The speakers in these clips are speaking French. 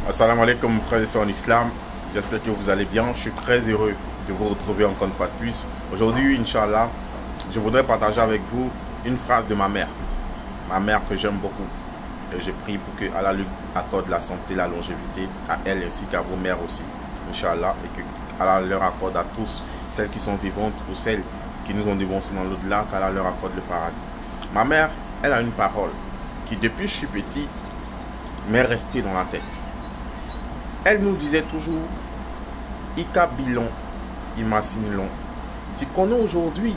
Assalamu alaikum frères et sœurs en islam, j'espère que vous allez bien. Je suis très heureux de vous retrouver encore une fois de plus. Aujourd'hui, Inch'Allah, je voudrais partager avec vous une phrase de ma mère que j'aime beaucoup. Et je prie pour que Allah lui accorde la santé, la longévité à elle ainsi qu'à vos mères aussi, Inch'Allah, et que Allah leur accorde à tous, celles qui sont vivantes ou celles qui nous ont dévancé dans l'au-delà, qu'Allah leur accorde le paradis. Ma mère, elle a une parole qui depuis que je suis petit m'est restée dans la tête. Elle nous disait toujours, Ika bilon, imagine long. Tu connais aujourd'hui,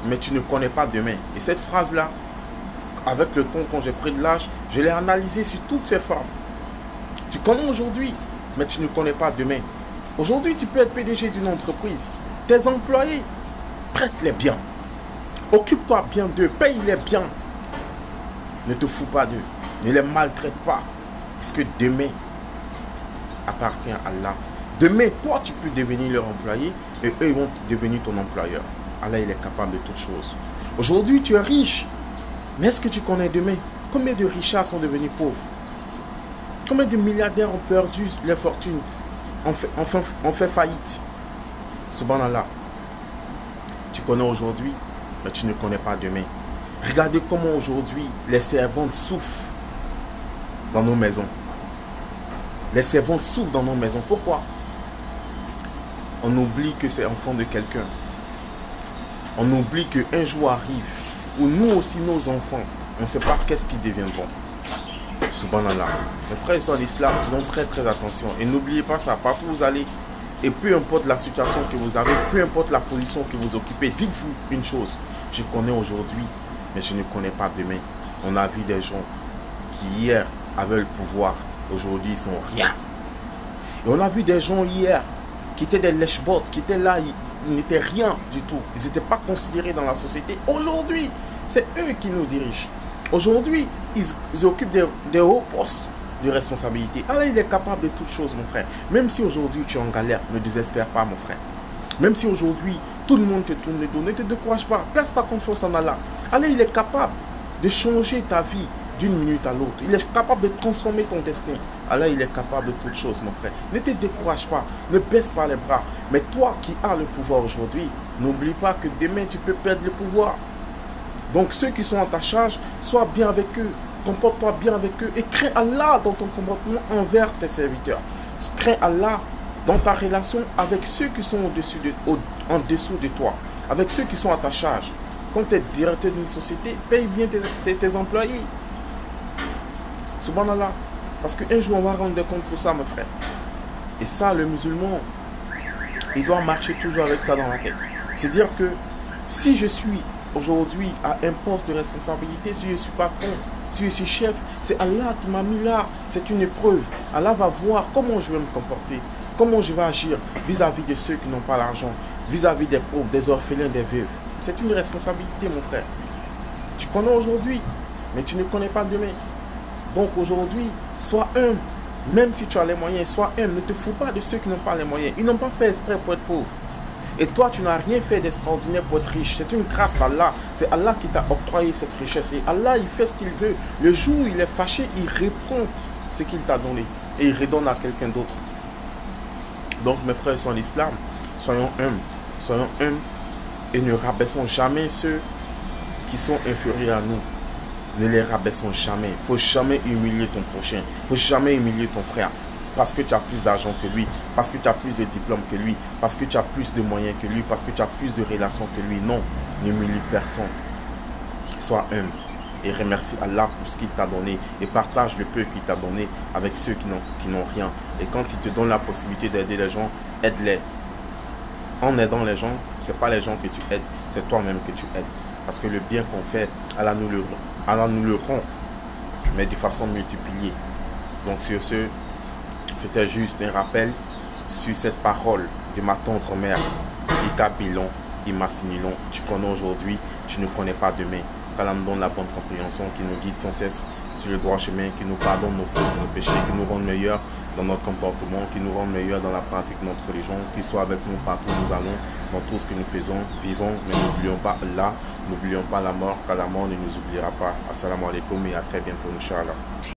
mais tu ne connais pas demain. Et cette phrase-là, avec le temps, quand j'ai pris de l'âge, je l'ai analysée sur toutes ses formes. Tu connais aujourd'hui, mais tu ne connais pas demain. Aujourd'hui, tu peux être PDG d'une entreprise. Tes employés, traite-les bien. Occupe-toi bien d'eux, paye-les bien. Ne te fous pas d'eux. Ne les maltraite pas. Parce que demain appartient à Allah. Demain, toi, tu peux devenir leur employé et eux, ils vont devenir ton employeur. Allah, il est capable de toutes choses. Aujourd'hui, tu es riche. Mais est-ce que tu connais demain? Combien de richards sont devenus pauvres? Combien de milliardaires ont perdu leur fortune, ont fait faillite? Subhanallah. Tu connais aujourd'hui, mais tu ne connais pas demain. Regardez comment aujourd'hui les servantes souffrent dans nos maisons. Les servantes souffrent dans nos maisons. Pourquoi? On oublie que c'est enfant de quelqu'un. On oublie qu'un jour arrive où nous aussi, nos enfants, on ne sait pas qu'est-ce qu'ils deviendront. Subhanallah. Mes frères et sœurs d'islam, faisons très attention. Et n'oubliez pas ça, partout où vous allez, et peu importe la situation que vous avez, peu importe la position que vous occupez, dites-vous une chose. Je connais aujourd'hui, mais je ne connais pas demain. On a vu des gens qui hier avaient le pouvoir. Aujourd'hui, ils sont rien. Et on a vu des gens hier qui étaient des lèche-bottes, qui étaient là, ils n'étaient rien du tout. Ils n'étaient pas considérés dans la société. Aujourd'hui, c'est eux qui nous dirigent. Aujourd'hui, ils occupent des hauts postes de responsabilité. Allah, il est capable de toutes choses, mon frère. Même si aujourd'hui tu es en galère, ne désespère pas, mon frère. Même si aujourd'hui tout le monde te tourne le dos, ne te décourage pas. Place ta confiance en Allah. Allah, il est capable de changer ta vie d'une minute à l'autre. Il est capable de transformer ton destin. Allah, il est capable de toutes choses, mon frère. Ne te décourage pas, ne baisse pas les bras. Mais toi qui as le pouvoir aujourd'hui, n'oublie pas que demain tu peux perdre le pouvoir. Donc ceux qui sont à ta charge, sois bien avec eux, comporte-toi bien avec eux et crains Allah dans ton comportement envers tes serviteurs. Crains Allah dans ta relation avec ceux qui sont en dessous de toi, avec ceux qui sont à ta charge. Quand tu es directeur d'une société, paye bien tes employés. Subhanallah. Parce qu'un jour, on va rendre compte pour ça, mon frère. Et ça, le musulman, il doit marcher toujours avec ça dans la tête. C'est-à-dire que si je suis aujourd'hui à un poste de responsabilité, si je suis patron, si je suis chef, c'est Allah qui m'a mis là. C'est une épreuve. Allah va voir comment je vais me comporter, comment je vais agir vis-à-vis de ceux qui n'ont pas l'argent, vis-à-vis des pauvres, des orphelins, des veuves. C'est une responsabilité, mon frère. Tu connais aujourd'hui, mais tu ne connais pas demain. Donc aujourd'hui, sois humble. Même si tu as les moyens, sois humble. Ne te fous pas de ceux qui n'ont pas les moyens. Ils n'ont pas fait exprès pour être pauvres. Et toi, tu n'as rien fait d'extraordinaire pour être riche. C'est une grâce d'Allah. C'est Allah qui t'a octroyé cette richesse. Et Allah, il fait ce qu'il veut. Le jour où il est fâché, il reprend ce qu'il t'a donné. Et il redonne à quelqu'un d'autre. Donc, mes frères sont l'islam. Soyons humbles. Soyons humbles. Et ne rabaissons jamais ceux qui sont inférieurs à nous. Ne les rabaissons jamais. Il ne faut jamais humilier ton prochain. Il ne faut jamais humilier ton frère. Parce que tu as plus d'argent que lui. Parce que tu as plus de diplômes que lui. Parce que tu as plus de moyens que lui. Parce que tu as plus de relations que lui. Non, n'humilie personne. Sois humble. Et remercie Allah pour ce qu'il t'a donné. Et partage le peu qu'il t'a donné avec ceux qui n'ont rien. Et quand il te donne la possibilité d'aider les gens, aide-les. En aidant les gens, ce n'est pas les gens que tu aides. C'est toi-même que tu aides. Parce que le bien qu'on fait, Allah nous le rend, mais de façon multipliée. Donc sur ce, c'était juste un rappel sur cette parole de ma tendre mère. Ika bilon, imasinilon. Tu connais aujourd'hui, tu ne connais pas demain. Qu'Allah nous donne la bonne compréhension, qui nous guide sans cesse sur le droit chemin, qui nous pardonne nos fautes, nos péchés, qui nous rend meilleurs dans notre comportement, qui nous rend meilleurs dans la pratique de notre religion, qui soit avec nous partout où nous allons, dans tout ce que nous faisons, vivons, mais n'oublions pas Allah, n'oublions pas la mort, car la mort ne nous oubliera pas. Assalamu alaikum et à très bientôt, Inch'Allah.